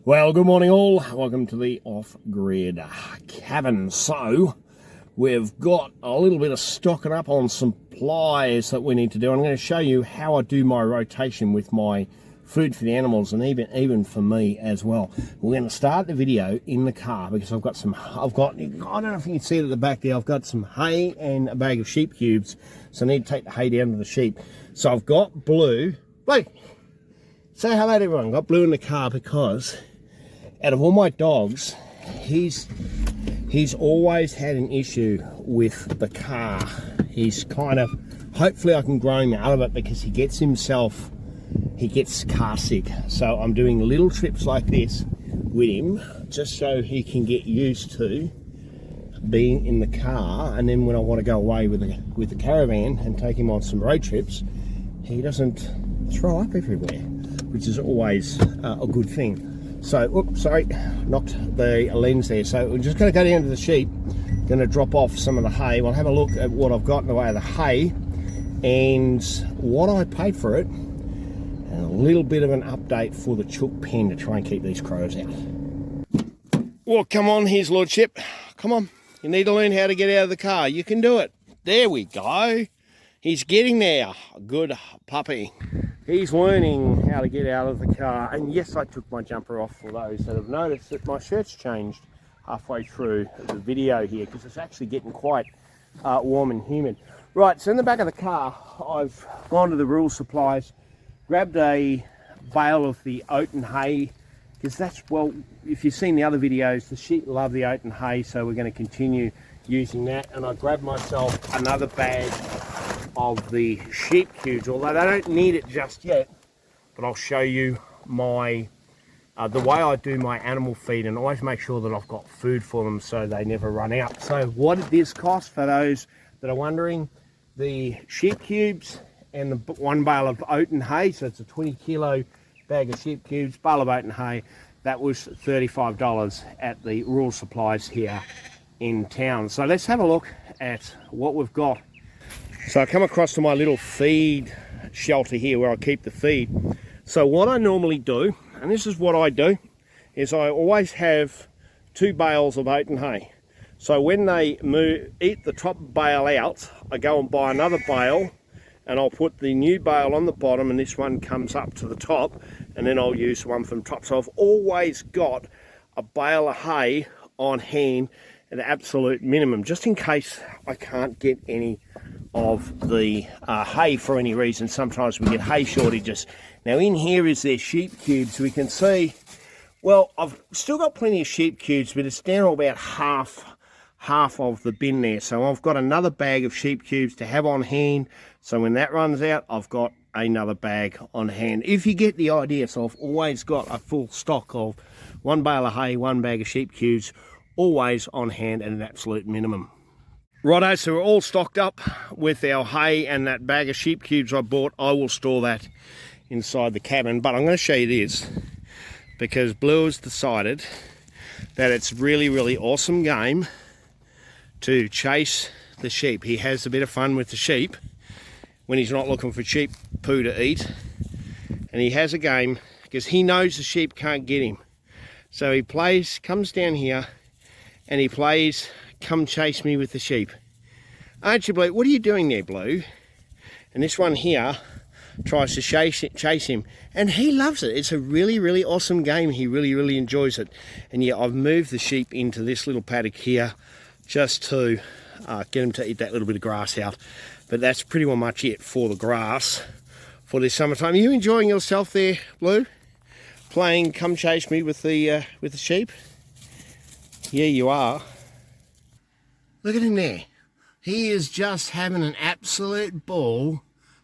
Well, good morning all. Welcome to the off-grid cabin. So, we've got a little bit of stocking up on supplies that we need to do. I'm going to show you how I do my rotation with my food for the animals and even for me as well. We're going to start the video in the car because I don't know if you can see it at the back there, I've got some hay and a bag of sheep cubes. So I need to take the hay down to the sheep. So I've got Blue, say hello to everyone. I've got Blue in the car because out of all my dogs, he's always had an issue with the car. He's kind of, hopefully I can grow him out of it because he gets car sick. So I'm doing little trips like this with him just so he can get used to being in the car, and then when I want to go away with the caravan and take him on some road trips, he doesn't throw up everywhere, which is always a good thing. So, oops, sorry, knocked the lens there. So we're just going to go down to the sheep, going to drop off some of the hay. We'll have a look at what I've got in the way of the hay and what I paid for it, and a little bit of an update for the chook pen to try and keep these crows out. Well, come on, his lordship. Come on, you need to learn how to get out of the car. You can do it. There we go. He's getting there. Good puppy. He's learning how to get out of the car. And yes, I took my jumper off for those that have noticed that my shirt's changed halfway through the video here because it's actually getting quite warm and humid. Right, so in the back of the car, I've gone to the rural supplies, grabbed a bale of the oat and hay, because that's, well, if you've seen the other videos, the sheep love the oat and hay, so we're going to continue using that. And I grabbed myself another bag of the sheep cubes, although they don't need it just yet, but I'll show you my the way I do my animal feed, and always make sure that I've got food for them so they never run out. So what did this cost, for those that are wondering? The sheep cubes and the one bale of oat and hay, so it's a 20 kilo bag of sheep cubes, bale of oat and hay, that was $35 at the rural supplies here in town. So let's have a look at what we've got. So I come across to my little feed shelter here where I keep the feed. So what I normally do, and this is what I do, is I always have 2 bales of oat and hay. So when they eat the top bale out, I go and buy another bale, and I'll put the new bale on the bottom, and this one comes up to the top, and then I'll use one from the top. So I've always got a bale of hay on hand at an absolute minimum, just in case I can't get any of the hay for any reason. Sometimes we get hay shortages. Now in here is their sheep cubes. We can see, well, I've still got plenty of sheep cubes, but it's down to about half of the bin there. So I've got another bag of sheep cubes to have on hand. So when that runs out, I've got another bag on hand. If you get the idea, so I've always got a full stock of 1 bale of hay, 1 bag of sheep cubes, always on hand at an absolute minimum. Righto, so we're all stocked up with our hay and that bag of sheep cubes I bought. I will store that inside the cabin, but I'm going to show you this because Blue has decided that it's really, really awesome game to chase the sheep. He has a bit of fun with the sheep when he's not looking for sheep poo to eat, and he has a game because he knows the sheep can't get him. So he plays, comes down here and he plays come chase me with the sheep. Aren't you, Blue? What are you doing there, Blue? And this one here tries to chase him, and he loves it. It's a really, really awesome game. He really, really enjoys it. And yeah, I've moved the sheep into this little paddock here just to get them to eat that little bit of grass out. But that's pretty well much it for the grass for this summertime. Are you enjoying yourself there, Blue? Playing come chase me with the sheep? Yeah, you are. Look at him there. He is just having an absolute ball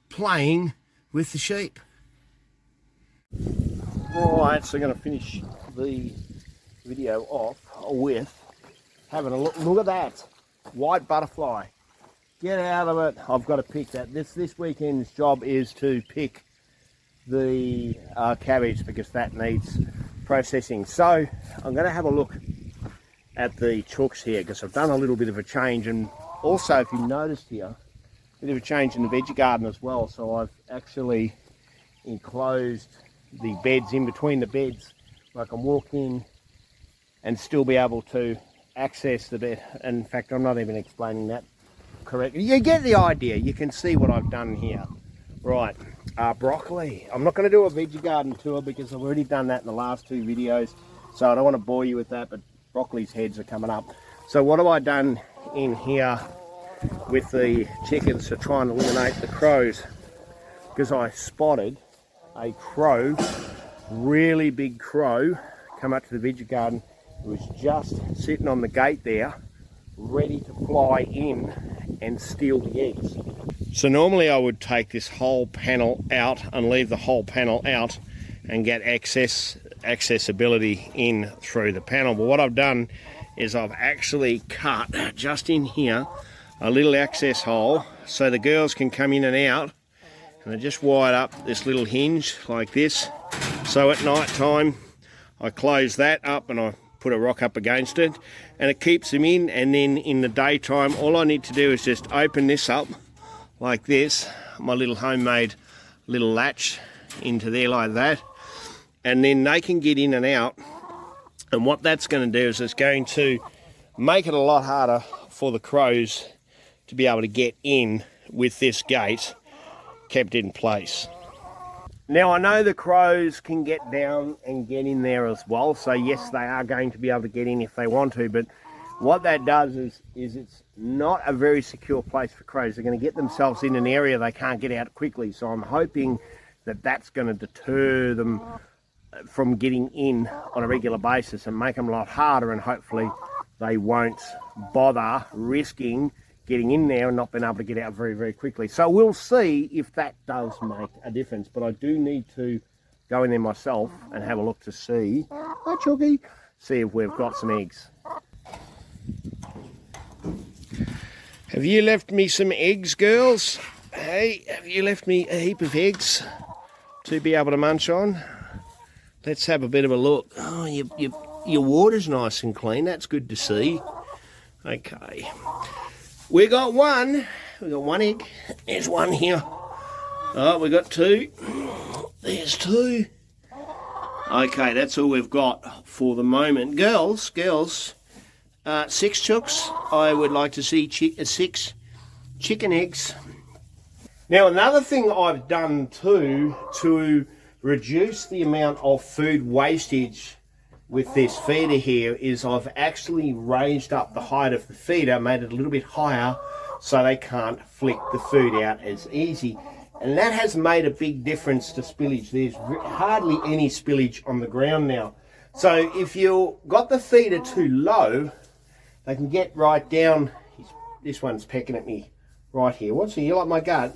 playing with the sheep. Alright, so I'm going to finish the video off with having a look. Look at that. White butterfly. Get out of it. I've got to pick that. This weekend's job is to pick the cabbage because that needs processing. So I'm going to have a look at the chooks here because I've done a little bit of a change, and also if you noticed here, a bit of a change in the veggie garden as well. So I've actually enclosed the beds, in between the beds I can walk in and still be able to access the bed. In fact, I'm not even explaining that correctly. You get the idea. You can see what I've done here. Right, broccoli. I'm not going to do a veggie garden tour because I've already done that in the last 2 videos, so I don't want to bore you with that, but broccoli's heads are coming up. So what have I done in here with the chickens to try and eliminate the crows? Because I spotted a crow, really big crow, come up to the veggie garden. It was just sitting on the gate there, ready to fly in and steal the eggs. So normally I would take this whole panel out and leave the whole panel out and get accessibility in through the panel. But what I've done is I've actually cut just in here a little access hole so the girls can come in and out, and I just wired up this little hinge like this. So at night time I close that up and I put a rock up against it and it keeps them in, and then in the daytime all I need to do is just open this up like this, my little homemade little latch into there like that, and then they can get in and out. And what that's going to do is it's going to make it a lot harder for the crows to be able to get in with this gate kept in place. Now I know the crows can get down and get in there as well, so yes, they are going to be able to get in if they want to, but what that does is it's not a very secure place for crows. They're going to get themselves in an area they can't get out quickly, so I'm hoping that that's going to deter them from getting in on a regular basis and make them a lot harder, and hopefully they won't bother risking getting in there and not being able to get out very, very quickly. So we'll see if that does make a difference, but I do need to go in there myself and have a look to see, hi Chuggy, see if we've got some eggs. Have you left me some eggs, girls? Hey, have you left me a heap of eggs to be able to munch on? Let's have a bit of a look. Oh, your water's nice and clean. That's good to see. Okay. We got one. We got one egg. There's one here. Oh, we got 2. There's 2. Okay, that's all we've got for the moment. Girls, 6 chooks. I would like to see 6 chicken eggs. Now, another thing I've done too to reduce the amount of food wastage with this feeder here is I've actually raised up the height of the feeder, made it a little bit higher so they can't flick the food out as easy. And that has made a big difference to spillage. There's hardly any spillage on the ground now. So if you got the feeder too low, they can get right down. This one's pecking at me right here. What's it? You like my gut?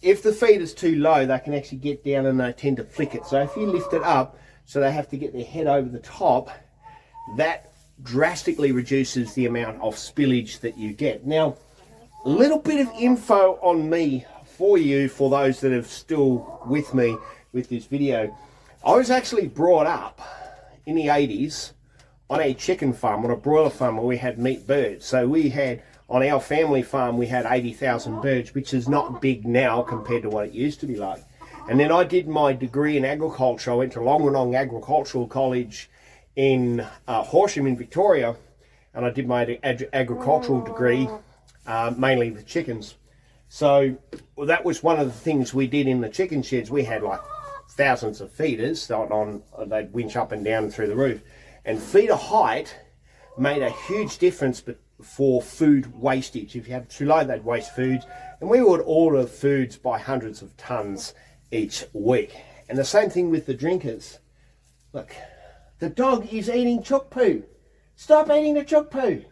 If the feeder's too low, they can actually get down and they tend to flick it. So if you lift it up, so they have to get their head over the top, that drastically reduces the amount of spillage that you get. Now, a little bit of info on me for you, for those that are still with me with this video. I was actually brought up in the 80s on a chicken farm, on a broiler farm where we had meat birds. So we had, on our family farm, we had 80,000 birds, which is not big now compared to what it used to be like. And then I did my degree in agriculture. I went to Longanong Agricultural College in Horsham in Victoria, and I did my agricultural degree mainly with chickens. So that was one of the things we did in the chicken sheds. We had like thousands of feeders they'd winch up and down through the roof. And feeder height made a huge difference for food wastage. If you had too low, they'd waste foods. And we would order foods by hundreds of tons each week. And the same thing with the drinkers. Look, the dog is eating chook poo. Stop eating the chook poo.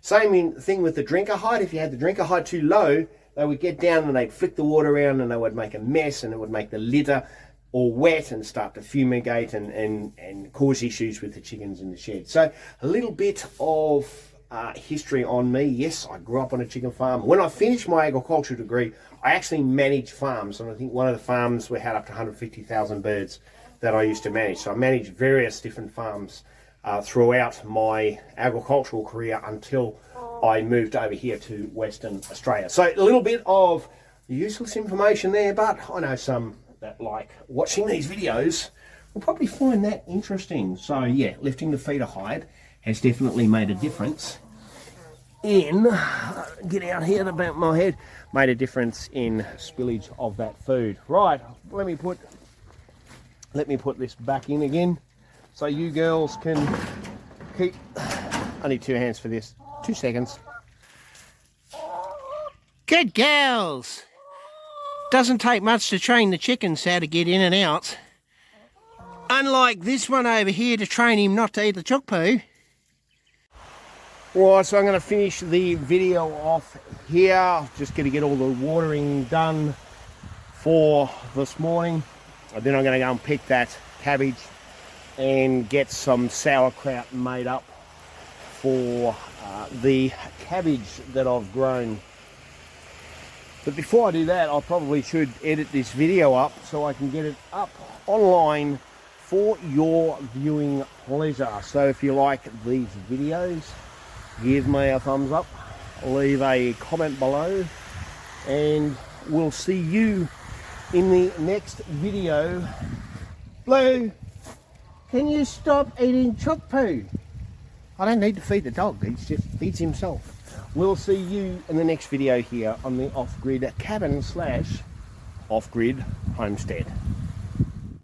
Same thing with the drinker height. If you had the drinker height too low, they would get down and they'd flick the water around and they would make a mess, and it would make the litter all wet and start to fumigate and cause issues with the chickens in the shed. So a little bit of history on me. Yes, I grew up on a chicken farm. When I finished my agriculture degree, I actually managed farms, and I think one of the farms we had up to 150,000 birds that I used to manage. So I managed various different farms throughout my agricultural career until I moved over here to Western Australia. So a little bit of useless information there, but I know some that like watching these videos will probably find that interesting. So yeah, lifting the feeder height has definitely made a difference in, get out here about my head, made a difference in spillage of that food. Right, let me put this back in again so you girls can keep, I need 2 hands for this, 2 seconds. Good girls. Doesn't take much to train the chickens how to get in and out. Unlike this one over here to train him not to eat the chook poo. Right, so I'm going to finish the video off here. Just going to get all the watering done for this morning. And then I'm going to go and pick that cabbage and get some sauerkraut made up for the cabbage that I've grown. But before I do that, I probably should edit this video up so I can get it up online for your viewing pleasure. So if you like these videos, give me a thumbs up, leave a comment below, and we'll see you in the next video. Blue, can you stop eating chook poo? I don't need to feed the dog, he just feeds himself. We'll see you in the next video here on the off-grid cabin / off-grid homestead.